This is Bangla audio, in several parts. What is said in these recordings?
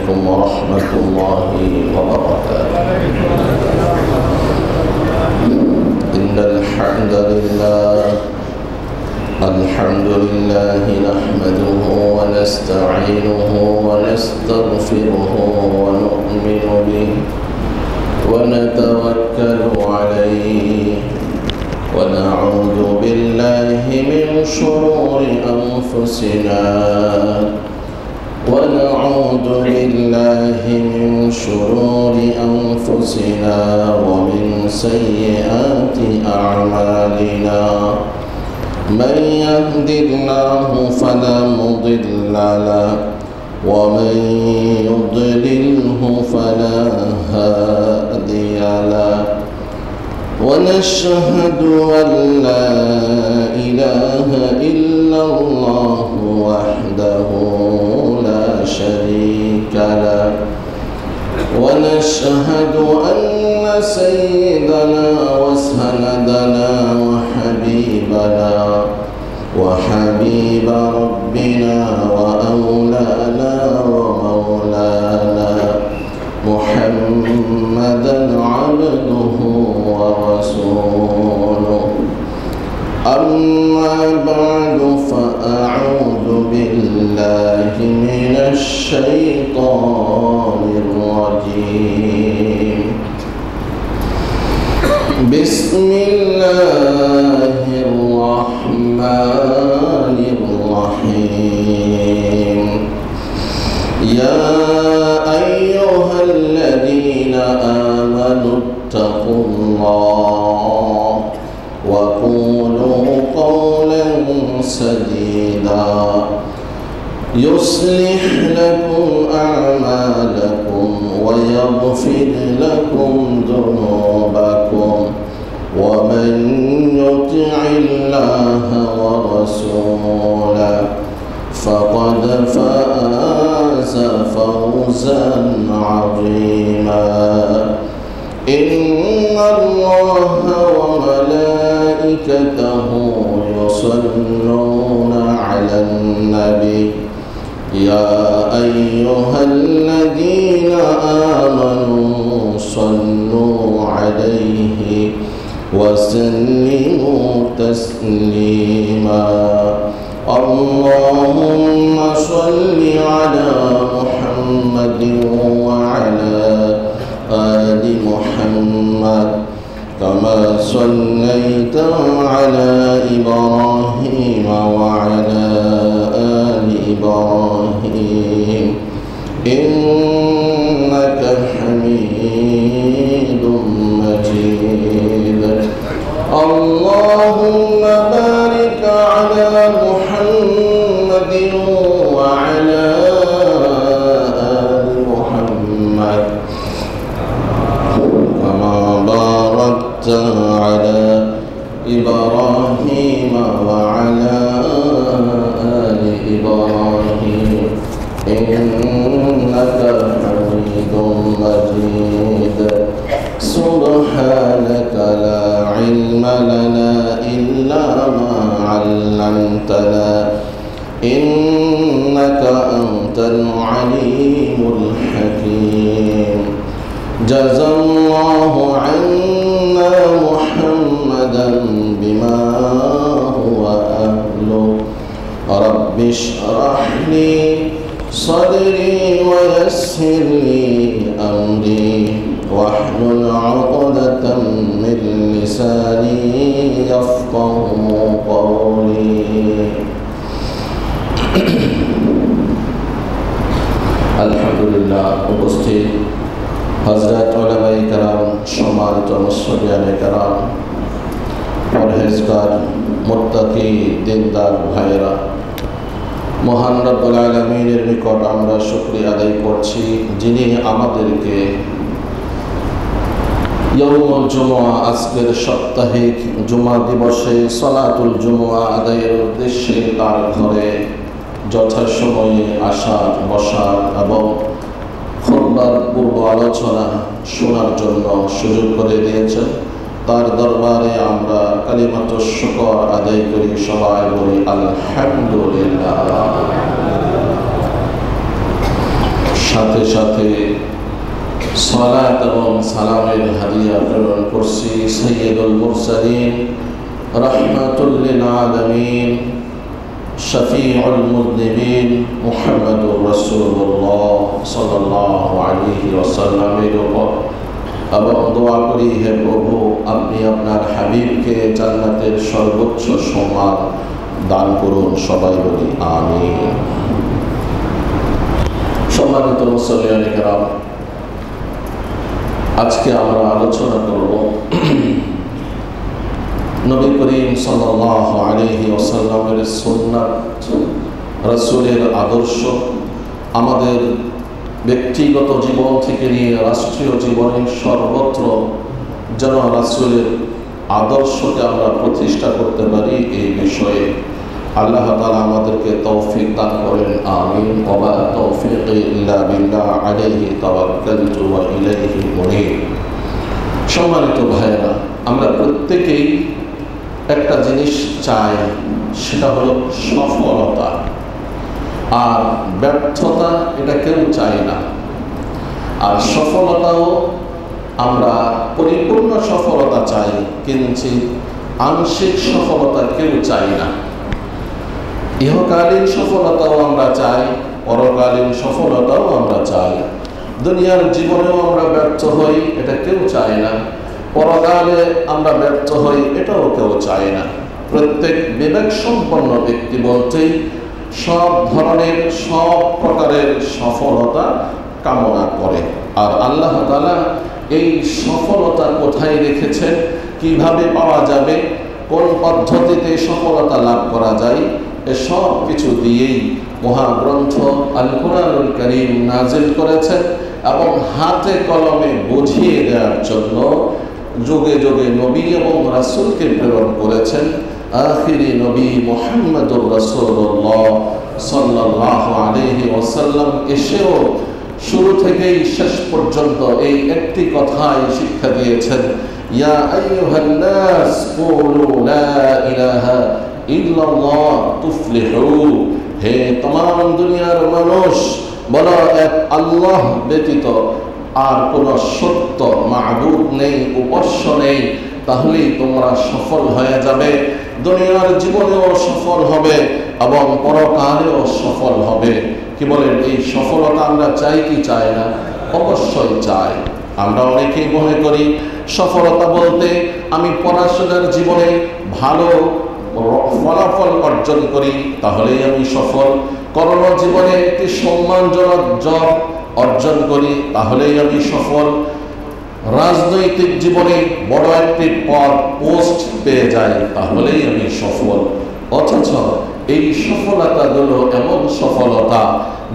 عليكم ورحمة الله وبركاته. إن الحمد لله نحمده ونستعينه ونستغفره ونؤمن به ونتوكل عليه ونعوذ بالله من شرور أنفسنا ومن سيئات أعمالنا. من يهد الله فلا مضل له ومن يضلله فلا هادي له. ونشهد أن لا إله إلا الله وحده لا شريك له. ونشهد أن سيدنا وسندنا وحبيب ربنا وأولانا ومولانا محمدا عبده ورسوله. أما بعد فأعوذ بالله من الشيطان الرجيم. بسم الله الرحمن الرحيم. يا أيها الذين آمنوا اتقوا الله وقولوا قولا سديدا يصلح لكم أعمالكم ويغفر لكم ذنوبكم ومن يطع الله ورسوله فقد فاز فوزا عظيما. إن الله وملائكته يصلون على النبي يا أيها الذين آمنوا صلوا عليه وسلموا تسليما. اللهم صل على محمد وعلى آل محمد كما صليت على إبراهيم وعلى آل إبراهيم إنك حميد مجيد. اللهم بارك على محمد وعلى آل محمد كما باركت على إبراهيم وعلى آل إبراهيم إنك حميد مجيد. سبحانك لا علم لنا إلا ما علمتنا إنك أنت العليم الحكيم. جزا الله عنا محمدا بما هو أهله. رب اشرح لي صدري ويسر لي أمري واحلل عقدة من لساني يفقه قولي. আলহামদুলিল্লাহ। উপস্থিত হযরত উলামায়ে কেরাম, সম্মানিত মুসল্লিয়ানে কেরাম, পরহেজগার মুত্তাকি দিনদার ভাইয়েরা, মহান রব্বুল আলামিনের নিকট আমরা শুকরিয়া আদায় করছি যিনি আমাদেরকে ইয়াউমুল জুমআ, আজকের সাপ্তাহিক জুমা দিবসে সালাতুল জুমআ আদায়ের উদ্দেশ্যে তার ঘরে যথাসময়ে আসার, বসার এবং খুতবার পূর্ব আলোচনা শোনার জন্য সুযোগ করে দিয়েছেন। তার দরবারে আমরা কালিমাতুশ শুকর আদায় করি, সবাই বলি আলহামদুলিল্লাহ। সাথে সাথে সালাত এবং সালামের হাদিয়া প্রেরণ করছি সাইয়্যিদুল মুরসালিন রাহমাতুল লিল আলামিন শফিউল মুযনিবিন মুহাম্মদুর রাসূলুল্লাহ সাল্লাল্লাহু আলাইহি ওয়াসাল্লামের উপর এবং দোয়া করি, হে প্রভু, আপনি আপনার হাবিবকে জান্নাতের সর্বোচ্চ সম্মান দান করুন। সবাই বলি আমিন। সম্মানিত মুসল্লিয়ানে কেরাম, আজকে আমরা আলোচনা করব নবী করিম সাল্লাল্লাহু আলাইহি ওয়াসাল্লামের সুন্নাত, রাসূলের আদর্শ আমাদের ব্যক্তিগত জীবন থেকে নিয়ে রাষ্ট্রীয় জীবনে সর্বত্র যেন রাসূলের আদর্শকে আমরা প্রতিষ্ঠা করতে পারি, এই বিষয়ে আল্লাহ তাআলা আমাদেরকে তৌফিক দান করেন। আমিন। ওয়া মা তাওফীকি ইল্লা বিল্লাহ, আলাইহি তাওয়াক্কালতু ওয়া ইলাইহি মুনীব। সম্মানিত ভাইরা, আমরা প্রত্যেকেই একটা জিনিস চাই, সেটা হলো সফলতা। আর ব্যর্থতা এটা কেউ চাই না। আর সফলতাও আমরা পরিপূর্ণ সফলতা চাই, কিন্তু আংশিক সফলতা কেউ চাই না। ইহকালীন সফলতাও আমরা চাই, পরকালীন সফলতাও আমরা চাই। দুনিয়ার জীবনেও আমরা ব্যর্থ হই, এটা কেউ চায় না। পরকালে আমরা ব্যর্থ হই, এটাও কেউ চায় না। প্রত্যেক বিবেক সম্পন্ন ব্যক্তি বলতেই সব ধরনের সব প্রকারের সফলতা কামনা করে। আর আল্লাহ তাআলা এই সফলতা কোথায় রেখেছেন, কিভাবে পাওয়া যাবে, কোন পদ্ধতিতে সফলতা লাভ করা যায়, এসব কিছু দিয়েই মহাগ্রন্থ আল কুরআনুল কারীম নাজিল করেছেন এবং হাতে কলমে বুঝিয়ে দেওয়ার জন্য যুগে যুগে নবী এবং রাসূলকে প্রেরণ করেছেন। আখিরি নবী মুহাম্মদুর রাসূলুল্লাহ সাল্লাল্লাহু আলাইহি ওয়াসাল্লাম এসেও শুরু থেকেই শেষ পর্যন্ত এই একটি কথাই শিক্ষা দিয়েছেন, ইয়া আইয়ুহান নাস কুলু লা ইলাহা ইল্লাল্লাহ তুফলিহু। হে तमाम দুনিয়ার মানুষ, বলো এক আল্লাহ ব্যতীত আর কোন সত্য মাবুদ নেই, উপাস্য নেই, তাহলেই তোমরা সফল হয়ে যাবে। দুনিয়ার জীবনেও সফল হবে এবং পরকালেও সফল হবে। কি বলেন, এই সফলতা আমরা চাই কি চাই না? অবশ্যই চাই। আমরা অনেকেই মনে করি সফলতা বলতে আমি পড়াশোনার জীবনে ভালো ফলাফল অর্জন করি তাহলেই আমি সফল, কর্মজীবনে একটি সম্মানজনক জব অর্জন করি তাহলেই আমি সফল, রাজনৈতিক জীবনে বড় একটি পদ পোস্ট পেয়ে যাই তাহলেই আমি সফল। অথচ এই সফলতাগুলো এমন সফলতা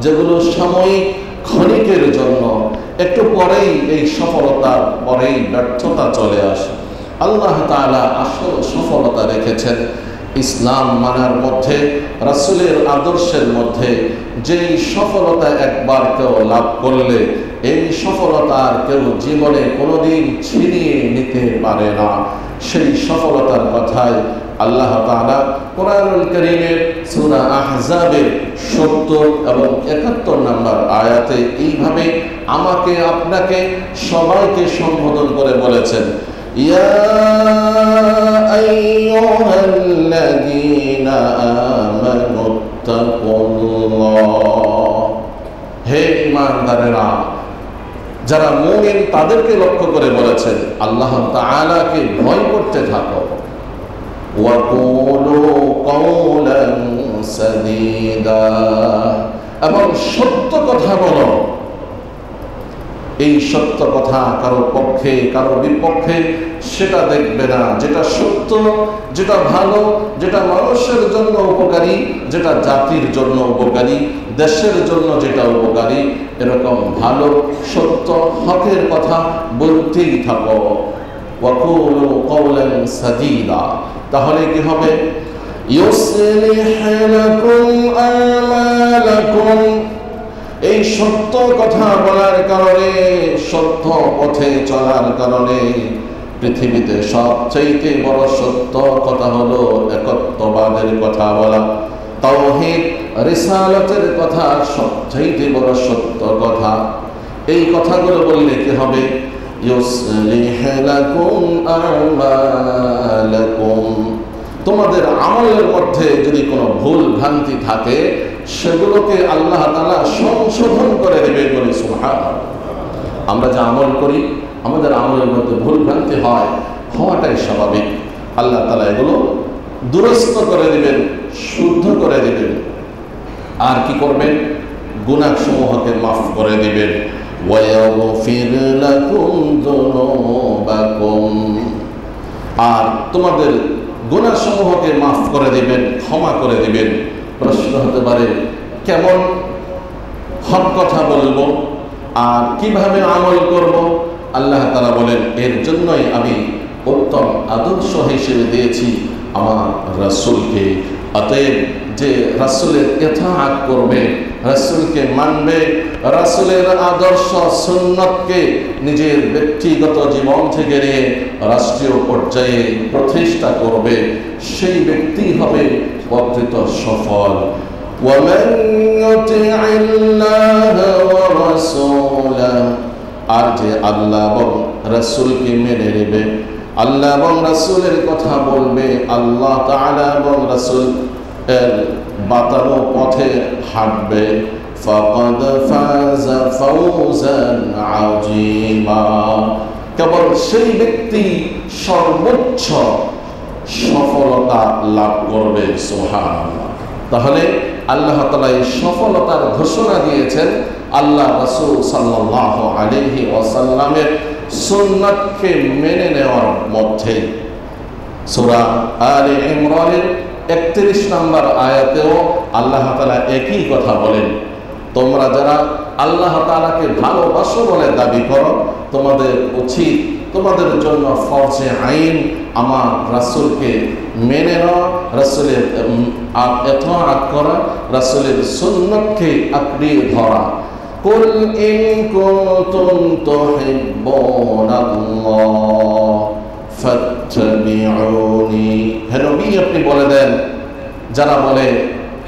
যেগুলো সাময়িক, ক্ষণিকের জন্য, একটু পরেই এই সফলতার পরেই ব্যর্থতা চলে আসে। আল্লাহ তাআলা আসল সফলতা রেখেছেন ইসলাম মানার মধ্যে, রাসূলের আদর্শের মধ্যে। যেই সফলতা একবার কেউ লাভ করলে এই সফলতার কেউ জীবনে কোনোদিন ছিনিয়ে নিতে পারে না। সেই সফলতার কথাই আল্লাহ তাআলা কুরআনুল কারীমের সূরা আহজাবের 70 এবং 71 নম্বর আয়াতে এইভাবে আমাকে, আপনাকে, সবাইকে সম্বোধন করে বলেছেন, ইয়া আইয়ুহাল্লাযীনা আমানুত্তাকুল্লাহ। হে ঈমানদারেরা, যারা মুমিন তাদেরকে লক্ষ্য করে বলেছেন আল্লাহ তাআলাকে ভয় করতে থাকো। ওয়া কুলু কওলান সাদীদা, এবং সত্য কথা বলো। এই সত্য কথা কারো পক্ষে কারো বিপক্ষে সেটা দেখবে না। যেটা সত্য, যেটা ভালো, যেটা মানুষের জন্য উপকারী, যেটা জাতির জন্য উপকারী, দেশের জন্য যেটা উপকারী, এরকম ভালো, সত্য, হকের কথা বলতেই থাকো। ওয়াকুলু কওলান সাদীদা, তাহলে কি হবে? ইউসলিহ লাকুম আমালাকুম, এই সত্য কথা বলার কারণে, সত্য পথে চলার কারণে পৃথিবীতে সবচেয়ে বড় সত্য কথা হলো একত্ববাদের কথা বলা। তাওহীদ রিসালাতের কথা সবচাইতে বড় সত্য কথা। এই কথাগুলো বললে কি হবে? ইউসলিহ লাকুম আমালাকুম, তোমাদের আমলের মধ্যে যদি কোনো ভুল ভ্রান্তি থাকে সেগুলোকে আল্লাহ তাআলা সংশোধন করে দেবে বলে সুবহানাল্লাহ। আমরা যা আমল করি আমাদের আমলের মধ্যে ভুল ভ্রান্তি হওয়াটাই স্বাভাবিক। আল্লাহ তাআলা এগুলো দুরস্ত করে দিবেন, শুদ্ধ করে দিবেন। আর কি করবেন? গুনাহ সমূহকে মাফ করে দিবেন। ওয়ায়াগফির লাকুম যুনুবাকুম, আর তোমাদের গুনাহ সমূহকে মাফ করে দিবেন, ক্ষমা করে দিবেন। প্রশ্ন হতে পারে কেমন হক কথা বলবো আর কিভাবে আমল করব? আল্লাহ তাআলা বলেন এর জন্যই আমি উত্তম আদর্শ হিসেবে দিয়েছি আমার রাসূলকে। অতএব যে রাসূলের ইতাআত করবে, রাসূলকে মানবে, রাসূলের আদর্শ সুন্নতকে নিজের ব্যক্তিগত জীবন থেকে নিয়ে রাষ্ট্রীয় পর্যায়ে প্রতিষ্ঠা করবে, সেই ব্যক্তি হবে প্রকৃত সফল। وَمَنْ يُطِعِ اللَّهَ وَرَسُولَهُ, আর যে আল্লাহ এবং রাসূলকে মেনে নেবে, আল্লাহ এবং রাসূলের কথা বলবে, আল্লাহ তাআলা এবং রাসূল এর বাতানো পথে হাঁটবে, ফাকাদ ফাযা ফাওজান আযীমা, কেবল সেই ব্যক্তি সর্বোচ্চ সফলতা লাভ করবে। সুবহানাল্লাহ। তাহলে আল্লাহ তাআলা এই সফলতার ঘোষণা দিয়েছেন আল্লাহ রাসূল সাল্লাল্লাহু আলাইহি ওয়াসাল্লামের সুন্নাতকে মেনে নেওয়ার মধ্যে। সূরা আলে ইমরানের 31 নম্বর আয়াতেও আল্লাহ তাআলা একই কথা বলেন, তোমরা যারা আল্লাহ তাআলাকে ভালোবাসো বলে দাবি করো, তোমাদের উচিত, তোমাদের জন্য ফরজে আইন আমার রাসূলকে মেনে নেওয়া, রাসূলের ইতাআত করা, রাসূলের সুন্নাতকে আঁকড়ে ধরা। কুল ইন কুনতুম তুহিব্বুনাল্লাহ ফাত্তাবিউনি, হে নবী আপনি বলে দেন, যারা বলে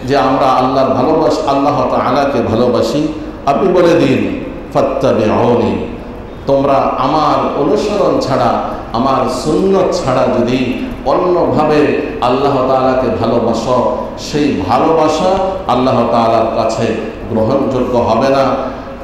যে আমরা আল্লাহ তাআলাকে ভালোবাসি, আপনি বলে দিন ফাত্তাবিউনি, তোমরা আমার অনুসরণ ছাড়া, আমার সুন্নত ছাড়া যদি অন্যভাবে আল্লাহ তাআলাকে ভালোবাসো, সেই ভালোবাসা আল্লাহ তাআলার কাছে গ্রহণযোগ্য হবে না।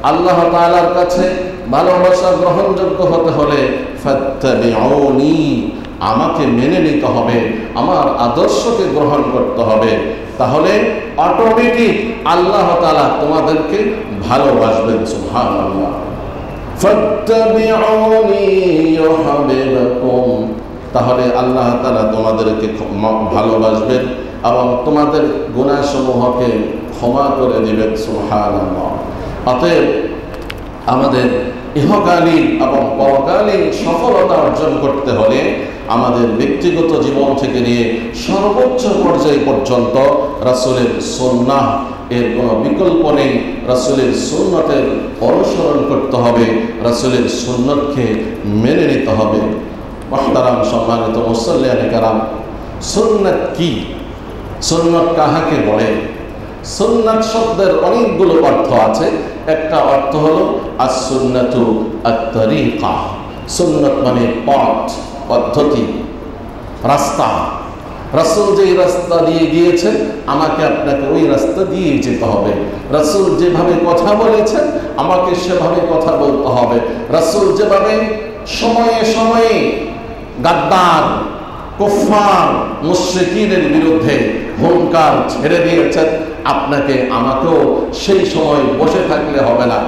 আল্লাহ তাআলার কাছে ভালোবাসা গ্রহণযোগ্য হতে হলে ফাত্তাবিউনি, আমাকে মেনে নিতে হবে, আমার আদর্শকে গ্রহণ করতে হবে। তাহলে অটোমেটিক আল্লাহ তাআলা তোমাদেরকে ভালোবাসবেন। সুবহানাল্লাহ। ফাত্তাবিউনি ইউহিব্বুকুম, তাহলে আল্লাহ তাআলা তোমাদেরকে ভালোবাসবেন এবং তোমাদের গুনাহসমূহকে ক্ষমা করে দিবেন। সুবহানাল্লাহ। অতএব আমাদের ইহকালীন এবং পরকালীন সফলতা অর্জন করতে হলে আমাদের ব্যক্তিগত জীবন থেকে নিয়ে সর্বোচ্চ পর্যায় পর্যন্ত রাসূলের সুন্নাহ এর কোনো বিকল্প নেই। রাসূলের সুন্নতের অনুসরণ করতে হবে, রাসূলের সুন্নতকে মেনে নিতে হবে। মুহতারাম সম্মানিত মুসল্লিয়ানে কেরাম, সুন্নাত কি? সুন্নাত কাহাকে বলে? সুন্নাত শব্দের অনেকগুলো অর্থ আছে। একটা অর্থ হলো আস-সুন্নাতু আত-তারিকা, সুন্নাত মানে পথ, পদ্ধতি, রাস্তা। রাসূল যেই রাস্তা দিয়ে গিয়েছেন আমাকে আপনাকে ওই রাস্তা দিয়ে যেতে হবে। রাসূল যেভাবে কথা বলেছেন আমাকে সেভাবে কথা বলতে হবে। রাসূল যেভাবে সময়ে সময়ে গাদ্দার, কুফফার, মুশরিকিনের বিরুদ্ধে হুঙ্কার ছেড়ে দিয়েছেন, আপনাকে আমাকেও সেই সময় বসে থাকলে হবে না।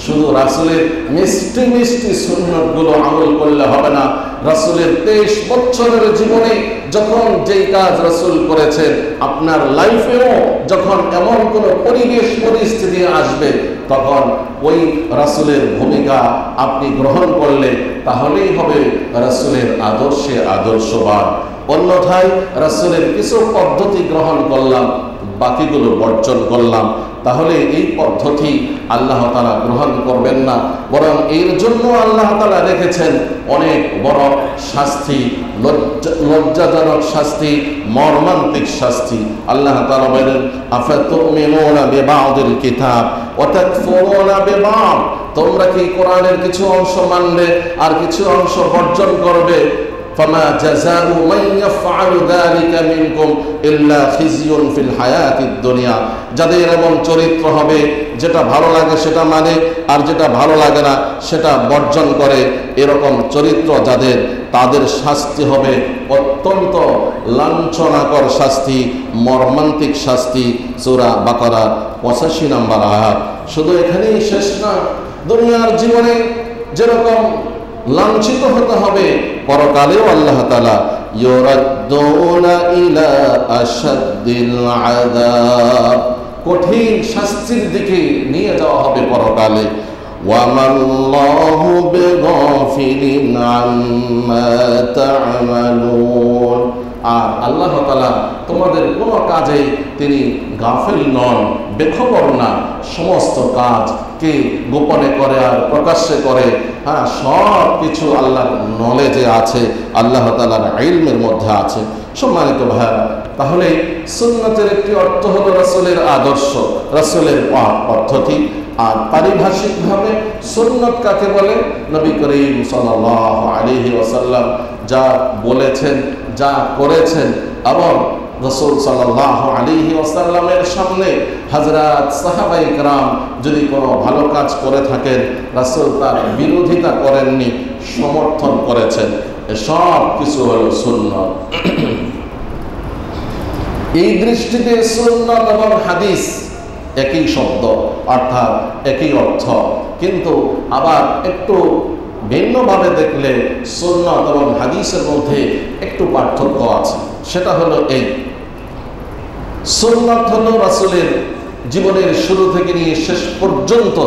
শুধু রাসূলের মিষ্টি মিষ্টি সুন্নতগুলো আমল করলে হবে না। রাসূলের 23 বছরের জীবনে যখন যেই কাজ রাসূল করেছেন, আপনার লাইফেও যখন এমন কোনো পরিবেশ পরিস্থিতি আসবে তখন ওই রাসূলের ভূমিকা আপনি গ্রহণ করলে তাহলেই হবে রাসূলের আদর্শে আদর্শবান। অন্যথায় রাসূলের কিছু পদ্ধতি গ্রহণ করলাম, বাকিগুলো বর্জন করলাম, তাহলে এই পদ্ধতি আল্লাহ তাআলা গ্রহণ করবেন না, বরং এর জন্য আল্লাহ তাআলা রেখেছেন অনেক বড় শাস্তি, লজ্জাজনক শাস্তি, মর্মান্তিক শাস্তি। আল্লাহ তাআলা বলেন, আফাতুমিনুনা বিবাদিল কিতাব ওয়া তাকফুরুনা বিবাদ, তোমরা কি কোরআনের কিছু অংশ মানলে আর কিছু অংশ বর্জন করবে? ফামা জাযাউ মান ইয়াফআলু যালিকা মিনকুম ইল্লা খিজিয়ুন ফিল হায়াতিদ দুনিয়া, যাদের এমন চরিত্র হবে যেটা ভালো লাগে সেটা মানে আর যেটা ভালো লাগে না সেটা বর্জন করে, এরকম চরিত্র যাদের, তাদের শাস্তি হবে অত্যন্ত লাঞ্ছনাকর শাস্তি, মর্মান্তিক শাস্তি। সূরা বাকারার 85 নম্বর আয়াত। শুধু এখানেই শেষ না, দুনিয়ার জীবনে যেরকম লাঞ্ছিত হতে হবে, পরকালেও আল্লাহ তাআলা ইউরাদ্দুনা ইলা আশাদ্দিল আযাব, কঠিন শাস্তির দিকে নিয়ে যাওয়া হবে পরকালে। ওয়া মাল্লাহু বিগাফিলিন আম্মা তা'মালুন, আর আল্লাহ তাআলা তোমাদের কোনো কাজে তিনি গাফিল নন, বেখবর না। সমস্ত কাজ কে গোপনে করে আর প্রকাশ্যে করে, হ্যাঁ, সব কিছু আল্লাহর নলেজে আছে, আল্লাহ তাআলার ইলমের মধ্যে আছে। সম্মানিত ভাইরা, তাহলে সুন্নতের একটি অর্থ হলো রাসূলের আদর্শ, রাসূলের পদ্ধতি। আর পারিভাষিকভাবে সুন্নত কাকে বলে? নবী করিম সাল্লাল্লাহু আলাইহি ওয়াসাল্লাম যা বলেছেন, যা করেছেন, এবং রাসূল সাল্লাল্লাহু আলাইহি ওয়াসাল্লামের সামনে হযরত সাহাবায়ে কেরাম যদি কোনো ভালো কাজ করে থাকেন, রাসূল তার বিরোধিতা করেননি, সমর্থন করেছেন, সব কিছু হলো সুন্নাত। এই দৃষ্টিতে সুন্নাত এবং হাদিস একই শব্দ, অর্থাৎ একই অর্থ, কিন্তু আবার একটু ভিন্নভাবে দেখলে সুন্নাত এবং হাদিসের মধ্যে একটু পার্থক্য আছে। সেটা হলো এই, সুন্নাত হলো রাসূলের জীবনের শুরু থেকে নিয়ে শেষ পর্যন্ত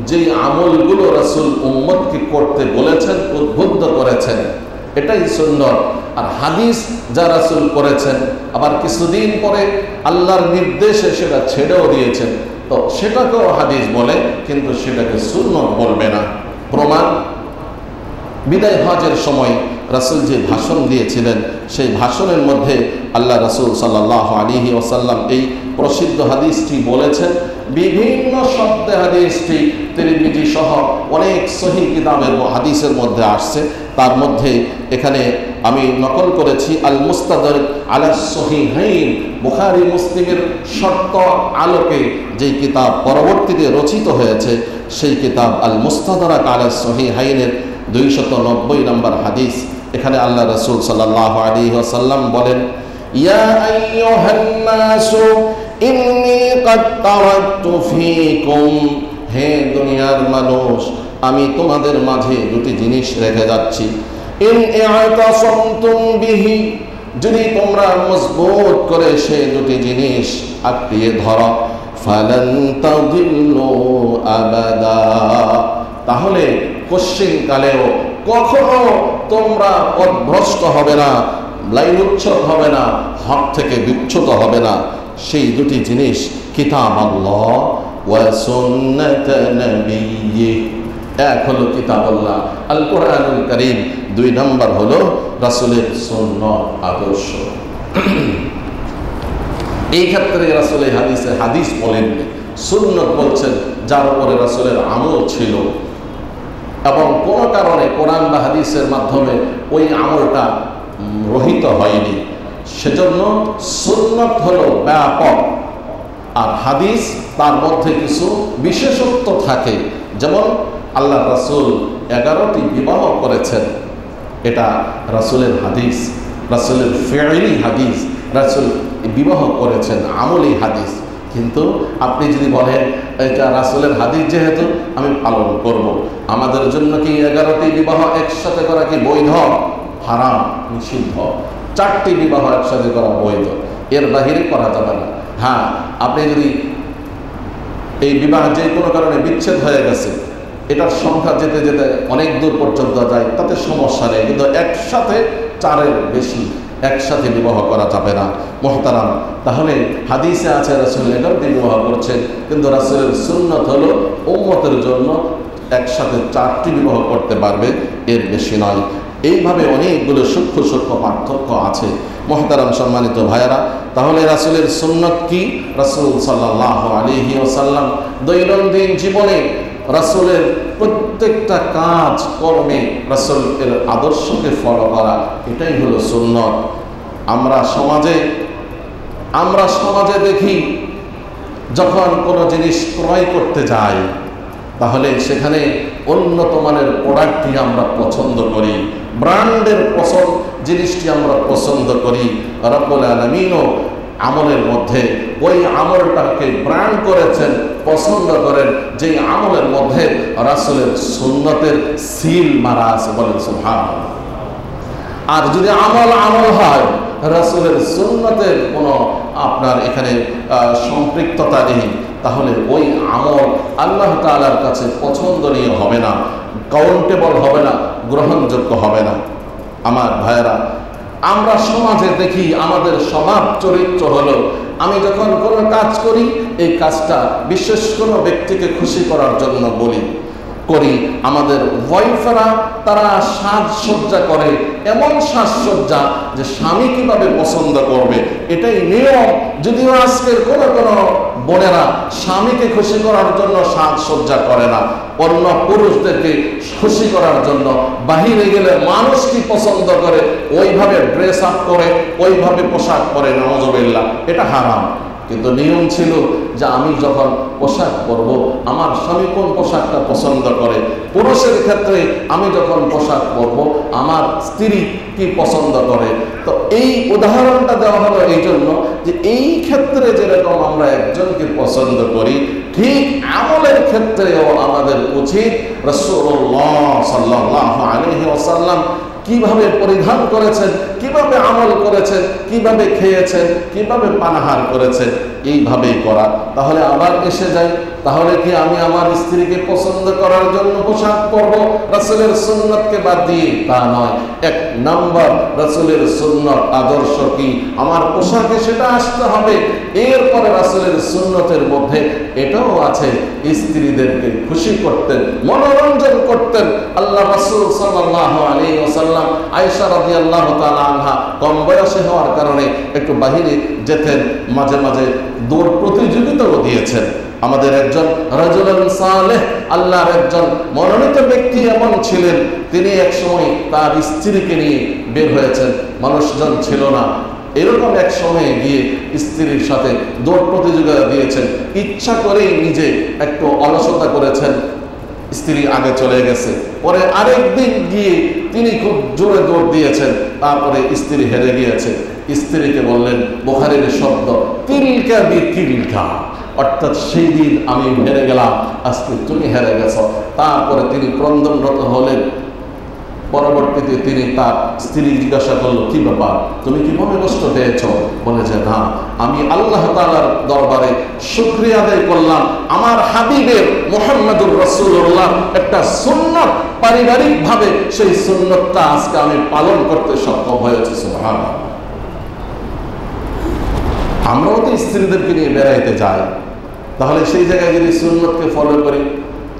যে আমলগুলো রাসূল উম্মতকে করতে বলেছেন, উদ্বুদ্ধ করেছেন, এটাই সুন্নাত। আর হাদিস যা রাসূল করেছেন, আবার কিছুদিন পরে আল্লাহর নির্দেশে সেটা ছেড়েও দিয়েছেন, তো সেটাকেও হাদিস বলে, কিন্তু সেটাকে সুন্নাত বলবে না। প্রমাণ, বিদায় হজের সময় রাসূল যে ভাষণ দিয়েছিলেন, সেই ভাষণের মধ্যে আল্লাহ রাসূল সাল্লাল্লাহু আলাইহি ওয়াসাল্লাম এই প্রসিদ্ধ হাদিসটি বলেছেন। বিভিন্ন শব্দে হাদিসটি তিরমিজি সহ অনেক সহিহ কিতাবের হাদিসের মধ্যে আসছে। তার মধ্যে এখানে আমি নকল করেছি আল মুস্তাদরিক আলা সহিহাইন, বুখারী মুসলিমের শর্ত আলোকে যেই কিতাব পরবর্তীতে রচিত হয়েছে, সেই কিতাব আল মুস্তাদরাক আলা সহিহাইনের 290 নম্বর হাদিস। এখানে আল্লাহ রাসূল সাল্লাল্লাহু আলাইহি ওয়াসাল্লাম বলেন, ইয়া আইয়ুহান নাসু ইন্নী ক্বাদ তারাকতু ফীকুম, হে দুনিয়ার মানুষ, আমি তোমাদের মাঝে দুটি জিনিস রেখে যাচ্ছি। ইন ইআতাসামতুম বিহি, যদি তোমরা মজবুত করে সেই দুটি জিনিস আঁকড়িয়ে ধরো, ফালান তাদিল্লু আবাদা, তাহলে পশ্চিমকালেও কখনো তোমরা পথভ্রষ্ট হবে না, লাইনচ্যুত হবে না, হক থেকে বিচ্যুত হবে না। সেই দুটি জিনিস কিতাব আল্লাহ ওয়া সুন্নাত নবিয়্যি, এক হলো কিতাবুল্লাহ আল কোরআনুল কারীম, 2 নম্বর হলো রাসূলের সুন্নাত আদর্শ। এই ক্ষেত্রে রাসূল এই হাদিসে হাদিস বলেননি, সুন্নাত বলছেন, যার উপরে রাসূলের আমল ছিল এবং কোনো কারণে কোরআন বা হাদিসের মাধ্যমে ওই আমলটা রহিত হয়নি, সেজন্য সুন্নাত হলো ব্যাপক, আর হাদিস তার মধ্যে কিছু বিশেষত্ব থাকে। যেমন আল্লাহ রাসূল 11টি বিবাহ করেছেন, এটা রাসূলের হাদিস, রাসূলের ফি'লি হাদিস, রাসূল বিবাহ করেছেন, আমলি হাদিস। কিন্তু আপনি যদি বলেন এটা রাসূলের হাদিস যেহেতু আমি পালন করব, আমাদের জন্য কি 11টি বিবাহ একসাথে করা কি বৈধ? হারাম, নিষিদ্ধ। 4টি বিবাহ একসাথে করা বৈধ, এর বাহিরে করা যাবে না। হ্যাঁ, আপনি যদি এই বিবাহ যে কোনো কারণে বিচ্ছেদ হয়ে গেছে, এটার সংখ্যা যেতে যেতে অনেক দূর পর্যন্ত যায়, তাতে সমস্যা নেই, কিন্তু একসাথে 4-এর বেশি একসাথে বিবাহ করা যাবে না। মুহতারাম, তাহলে হাদিসে আছে রাসূল এগারোটি বিবাহ করছেন, কিন্তু রাসূলের সুন্নত হলো উম্মতের জন্য একসাথে 4টি বিবাহ করতে পারবে, এর বেশি নয়। এইভাবে অনেকগুলো সূক্ষ্ম সূক্ষ্ম পার্থক্য আছে। মুহতারাম সম্মানিত ভাইয়েরা, তাহলে রাসূলের সুন্নত কি? রাসূল সাল্লাল্লাহু আলাইহি ওয়াসাল্লাম দৈনন্দিন জীবনে রাসূলের প্রত্যেকটা কাজ কর্মে রাসূলের আদর্শকে ফলো করা, এটাই হলো সুন্নত। আমরা সমাজে দেখি যখন কোনো জিনিস ক্রয় করতে যাই, তাহলে সেখানে উন্নত মানের প্রোডাক্টটি আমরা পছন্দ করি, ব্র্যান্ডের জিনিসটি আমরা পছন্দ করি। রব্বুল আলামিনও আমলের মধ্যে ওই আমলটাকে ব্র্যান্ড করেছেন, পছন্দ করেন, যেই আমলের মধ্যে রাসূলের সুন্নতের সিল মারা আছে, বলেন সুবহানাল্লাহ। আর যদি আমল হয়, রাসূলের সুন্নতের কোনো আপনার এখানে সম্পৃক্ততা নেই, তাহলে ওই আমল আল্লাহ তাআলার কাছে পছন্দনীয় হবে না, কাউন্টেবল হবে না, গ্রহণযোগ্য হবে না। আমার ভাইয়েরা, আমরা সমাজে দেখি আমাদের স্বভাব চরিত্র হলো, আমি যখন কোনো কাজ করি, এই কাজটা বিশেষ কোনো ব্যক্তিকে খুশি করার জন্য করি। আমাদের ওয়াইফেরা তারা সাজসজ্জা করে, এমন সাজসজ্জা যে স্বামী কিভাবে পছন্দ করবে, এটাই নিয়ম। যদিও আজকের কোনো বোনেরা স্বামীকে খুশি করার জন্য সাজসজ্জা করে না, অন্য পুরুষদেরকে খুশি করার জন্য বাহিরে গেলে মানুষ কি পছন্দ করে ওইভাবে ড্রেস আপ করে, ওইভাবে পোশাক পরে, নাউজুবিল্লাহ, এটা হারাম। কিন্তু নিয়ম ছিল যে আমি যখন পোশাক পরবো, আমার স্বামী কোন পোশাকটা পছন্দ করে, পুরুষের ক্ষেত্রে আমি যখন পোশাক পরবো, আমার স্ত্রী কি পছন্দ করে। তো এই উদাহরণটা দেওয়া হলো এই জন্য যে এই ক্ষেত্রে যেরকম আমরা একজনকে পছন্দ করি, ঠিক আমলের ক্ষেত্রেও আমাদের উচিত রাসূলুল্লাহ সাল্লাল্লাহু আলাইহি ওয়াসাল্লাম কিভাবে পরিধান করেছেন, কিভাবে আমল করেছেন, কিভাবে খেয়েছেন, কিভাবে পানাহার করেছেন, এইভাবেই করা। তাহলে আবার এসে যাই, তাহলে কি আমি আমার স্ত্রীকে পছন্দ করার জন্য পোশাক পরবো রাসূলের সুন্নতকে বাদ দিয়ে? তা নয়। 1 নাম্বার রাসূলের সুন্নত আদর্শ কি, আমার পোশাকে সেটা আসতে হবে। এরপরে রাসূলের সুন্নতের মধ্যে এটাও আছে, স্ত্রীদেরকে খুশি করতেন, মনোরঞ্জন করতেন। আল্লাহ রাসূল সাল্লাল্লাহু আলাইহি ওয়াসাল্লাম আয়েশা রাদিয়াল্লাহু তাআলা আনহা কম বয়সে হওয়ার কারণে একটু বাহিরে যেতেন, মাঝে মাঝে দৌড় প্রতিযোগিতাও দিয়েছেন। আমাদের একজন রাজুলুন সালেহ, আল্লাহর একজন মনোনীত ব্যক্তি এমন ছিলেন, তিনি এক সময় তার স্ত্রীকে নিয়ে বের হয়েছেন, মানুষজন ছিল না, এরকম এক সময়ে গিয়ে স্ত্রীর সাথে দৌড় প্রতিযোগিতা দিয়েছেন। ইচ্ছা করেই নিজে একটু অলসতা করেছেন, স্ত্রী আগে চলে গেছে, পরে আরেকদিন গিয়ে তিনি খুব জোরে দৌড় দিয়েছেন, তারপরে স্ত্রী হেরে গিয়েছে। স্ত্রীকে বললেন, বুখারীর শব্দ তিলকা বিতিলকা, অর্থাৎ সেই দিন আমি হেরে গেলাম, আজকে তুমি হেরে গেছো। তারপরে তিনি ক্রন্দনরত হলেন। পরবর্তীতে তিনি তার স্ত্রী জিজ্ঞাসা করলো, কি ব্যাপার, তুমি কি মনে কষ্ট পেয়েছ? বলে যে না, আমি আল্লাহ তাআলার দরবারে শুকরিয়া আদায় করলাম, আমার হাবিবের মুহাম্মদুর রাসূলুল্লাহ একটা সুন্নাত পারিবারিকভাবে সেই সুন্নাতটা আজকে আমি পালন করতে সক্ষম হয়েছি। সুবহানাল্লাহ। আমরাও তো স্ত্রীদেরকে নিয়ে বেড়াইতে যাই, তাহলে সেই জায়গায় যদি সুন্নতকে ফলো করি,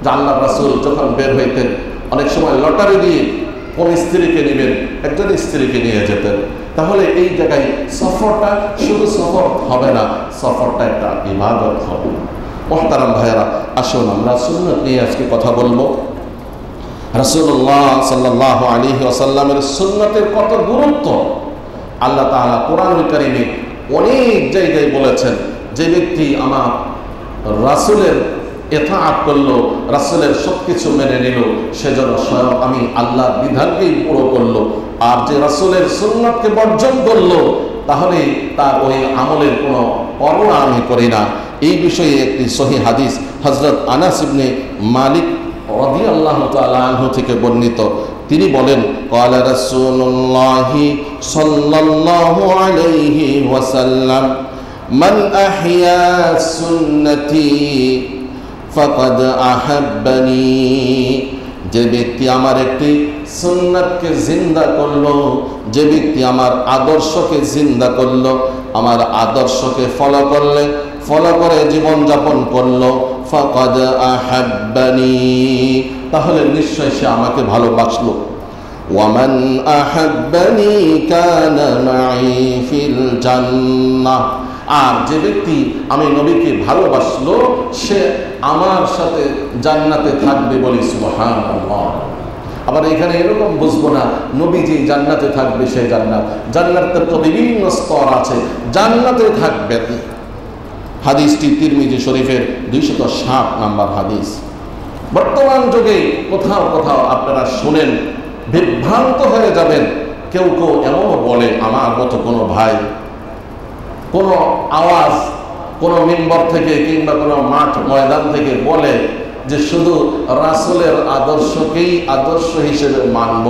যে আল্লাহ রাসূল যখন বের হইতেন অনেক সময় লটারি দিয়ে কোন স্ত্রীকে নেবেন, একজন স্ত্রীকে নিয়ে যেতেন। তাহলে এই জায়গায় সফরটা শুধু সফর হবে না, সফরটা একটা ইবাদত হবে। মুহতারাম ভাইয়েরা, আসুন আমরা সুন্নত নিয়ে আজকে কথা বলবো। রাসূলুল্লাহ সাল্লাল্লাহু আলাইহি ওয়াসাল্লামের সুন্নতের কত গুরুত্ব আল্লাহ তাআলা কোরআনুল কারীমে অনেক জায়গায় বলেছেন। যে ব্যক্তি আমার রাসূলের ইতাআত করলো, রাসূলের সবকিছু মেনে নিল, সেজন্য স্বয়ং আমি আল্লাহর বিধানকেই পুরো করলো। আর যে রাসূলের সুন্নাতকে বর্জন করলো, তাহলে তার ওই আমলের কোনো পরোয়া আমি করি না। এই বিষয়ে একটি সহিহ হাদিস হযরত আনাস ইবনে মালিক রাদিয়াল্লাহু তাআলা আনহু থেকে বর্ণিত। তিনি বলেন, ক্বালা রাসূলুল্লাহি সাল্লাল্লাহু আলাইহি ওয়াসাল্লাম, মান আহইয়া সুন্নতি ফাকাদ আহাব্বানি। যে ব্যক্তি আমার একটি সুন্নাতকে জিন্দা করলো, যে ব্যক্তি আমার আদর্শকে জিন্দা করলো, আমার আদর্শকে ফলো করে জীবনযাপন করলো, ফাকাদ আহাব্বানি, তাহলে নিশ্চয় সে আমাকে ভালোবাসলো। ওয়ামান আহাব্বানি কানা মাই ফিল জান্নাহ, আর যে ব্যক্তি আমি নবীকে ভালোবাসলো সে আমার সাথে জান্নাতে থাকবে, বলি সুবহানাল্লাহ। আবার এখানে এরকম বুঝবো না নবী যে জান্নাতে থাকবে সে জান্নাত, জান্নাতের তো বিভিন্ন স্তর আছে, জান্নাতে থাকবেন। হাদিসটি তিরমিজি শরীফের 260 নম্বর হাদিস। বর্তমান যুগে কোথাও কোথাও আপনারা শুনেন, বিভ্রান্ত হয়ে যাবেন। কেউ এমনও বলে, আমার মতো কোনো ভাই কোনো আওয়াজ কোনো মিম্বর থেকে কিংবা কোনো মাঠ ময়দান থেকে বলে যে শুধু রাসূলের আদর্শকেই আদর্শ হিসেবে মানব,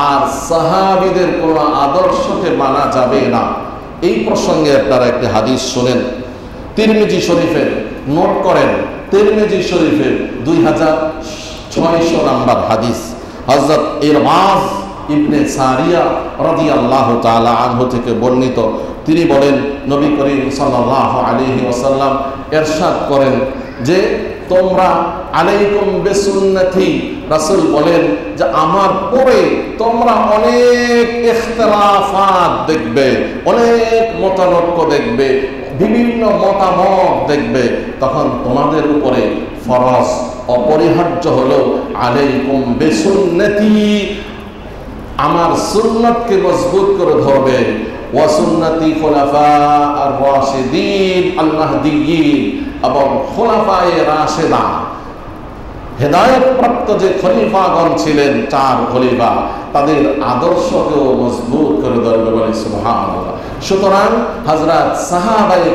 আর সাহাবীদের কোনো আদর্শকে মানা যাবে না। এই প্রসঙ্গে আপনারা একটি হাদিস শোনেন, তিরমিজি শরীফের, নোট করেন, তিরমিজি শরীফের 2600 নম্বর হাদিস। হযরত ইরবাজ ইবনে সারিয়া রাদিয়াল্লাহু তাআলা আনহু থেকে বর্ণিত, তিনি বলেন নবী করিম সাল্লাল্লাহু আলাইহি ওয়াসাল্লাম ইরশাদ করেন যে তোমরা আলাইকুম বিসুন্নতি, রাসূল বলেন যে আমার পরে তোমরা অনেক ইখতিলাফাত দেখবে, অনেক মতানৈক্য দেখবে, বিভিন্ন মতামত দেখবে, তখন তোমাদের উপরে ফরজ অপরিহার্য হলো আলাইকুম বিসুন্নতি, আমার সুন্নতকে মজবুত করে ধরবে, ওয়া সুন্নতি খুলাফা আর রাশিদিন আল মাহদিয়িন, এবং খুলাফায়ে রাশিদা হেদায়েত প্রাপ্ত যে খলিফাগণ ছিলেন, 4 খলিফা, তাদের আদর্শকেও মজবুত করে ধরবে, বলে সুবহানাল্লাহ। সুতরাং হযরত সাহাবায়ে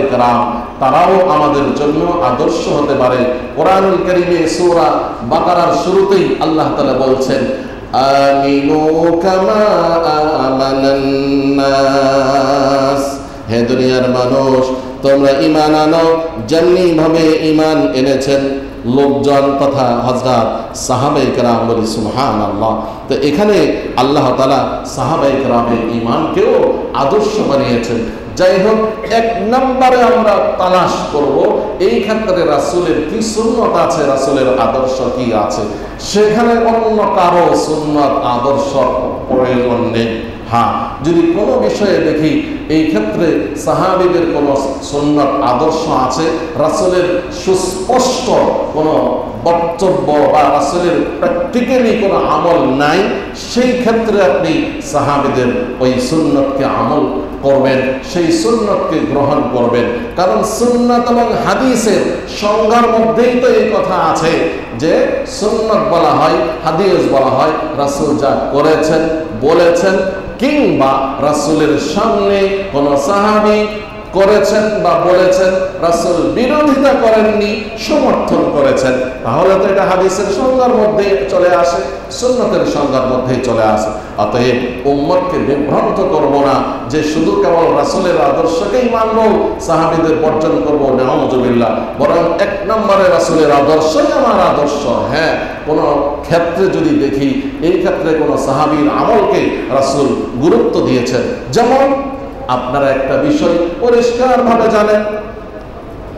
কেরাম তারাও আমাদের জন্য আদর্শ হতে পারে। কোরআনুল কারীমে সূরা বাকারার শুরুতেই আল্লাহ তাআলা বলছেন, আমিনু কামা আমানান নাস, হে দুনিয়ার মানুষ তোমরা ঈমান আনো যেমনি ভাবে ঈমান এনেছেন লোকজন তথা হযরত সাহাবায়ে কেরাম, বলি সুবহানাল্লাহ। তো এখানে আল্লাহ তাআলা সাহাবায়ে কেরামের ঈমানকেও আদর্শ বানিয়েছেন। যাই হোক, 1 নম্বরে আমরা তালাশ করব এই ক্ষেত্রে রাসূলের কি সুন্নাত আছে, রাসূলের আদর্শ কি আছে। সেখানে অন্য কারো সুন্নাত আদর্শ প্রয়োজন নেই। হ্যাঁ, যদি কোনো বিষয়ে দেখি এই ক্ষেত্রে সাহাবীদের কোনো সুন্নাত আদর্শ আছে, রাসূলের সুস্পষ্ট কোনো বক্তব্য বা রাসূলের প্র্যাকটিক্যালি কোনো আমল নাই, সেই ক্ষেত্রে আপনি সাহাবীদের ওই সুন্নাতকে আমল করবেন, সেই সুন্নাতকে গ্রহণ করবেন। কারণ সুন্নাত এবং হাদিসের সংজ্ঞার মধ্যেই তো এই কথা আছে যে সুন্নাত বলা হয়, হাদিস বলা হয় রাসূল যা করেছেন বলেছেন, কিংবা রাসূলের সামনে কোন সাহাবী করেছেন বা বলেছেন, রাসূল বিরোধিতা করেননি, সমর্থন করেছেন, তাহলে তো এটা হাদিসের সংজ্ঞার মধ্যে চলে আসে, সুন্নাতের সংজ্ঞার মধ্যেই চলে আসে। অতএব উম্মতকে বিভ্রান্ত করব না যে শুধু কেবল রাসূলের আদর্শকেই মানব, সাহাবীদের বর্জন করব, নাউযুবিল্লাহ। বরং 1 নম্বরে রাসূলের আদর্শই আমার আদর্শ। হ্যাঁ, কোন ক্ষেত্রে যদি দেখি এই ক্ষেত্রে কোন সাহাবীর আমলকে রাসূল গুরুত্ব দিয়েছেন, যেমন আপনারা একটা বিষয় পরিষ্কার ভাবে জানেন,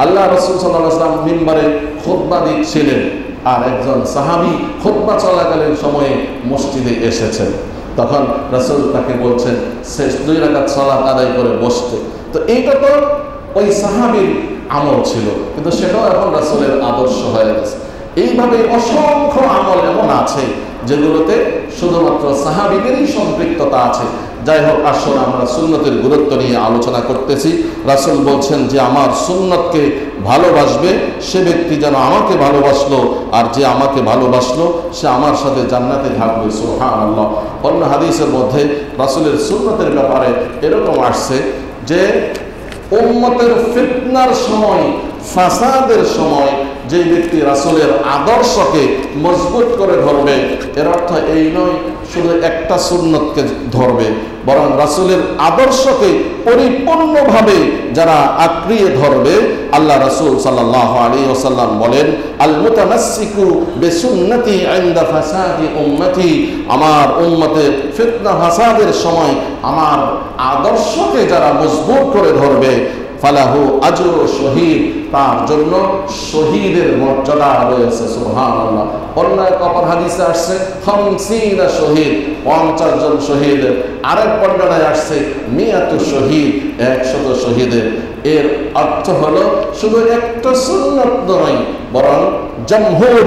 আল্লাহ রাসূল সাল্লাল্লাহু আলাইহি ওয়াসাল্লাম মিম্বারে খুতবা দিচ্ছিলেন, আর একজন সাহাবী খুতবা চলাকালীন সময়ে মসজিদে এসেছেন। তখন রাসূল তাকে বলছেন শেষ 2 রাকাত সালাত আদায় করে বসতে। তো এইটা তো ওই সাহাবীর আমল ছিল, কিন্তু সেটাও এখন রাসূলের আদর্শ হয়ে গেছে। এইভাবে অসংখ্য আমল এমন আছে যেগুলোতে শুধুমাত্র সাহাবীদেরই সম্পৃক্ততা আছে। যাই হোক, আসলে আমরা সুন্নতের গুরুত্ব নিয়ে আলোচনা করতেছি। রাসূল বলছেন যে আমার সুন্নতকে ভালোবাসবে সে ব্যক্তি যেন আমাকে ভালোবাসলো, আর যে আমাকে ভালোবাসলো সে আমার সাথে জান্নাতে থাকবে, সুবহানাল্লাহ। অন্য হাদিসের মধ্যে রাসূলের সুন্নতের ব্যাপারে এরকম আসছে যে উম্মতের ফিতনার সময়, ফাসাদের সময় যে ব্যক্তি রাসূলের আদর্শকে মজবুত করে ধরবে, এর অর্থ এই নয় শুধু একটা সুন্নতকে ধরবে, বরং রাসূলের আদর্শকে পরিপূর্ণভাবে যারা আঁকড়িয়ে ধরবে, আল্লাহ রাসূল সাল্লাল্লাহু আলাইহি ওয়াসাল্লাম বলেন, আল মুতামাসসিকু বিসুন্নতি ইনদা ফাসাদি উম্মতি, আমার উম্মতের ফিতনা ফাসাদের সময় আমার আদর্শকে যারা মজবুত করে ধরবে, ফালাহু আজরু শহীদ, তার জন্য শহীদের মর্যাদা রয়েছে। সুবহানাল্লাহ। অন্য এক অপর হাদিসে আসছে 50 শহীদ, 50 জন শহীদ। আরেক বর্ণনায় আসছে 100 শহীদ, 100 শহীদের। এর অর্থ হলো শুধু একটা সুন্নাত নয়, বরং জমহুর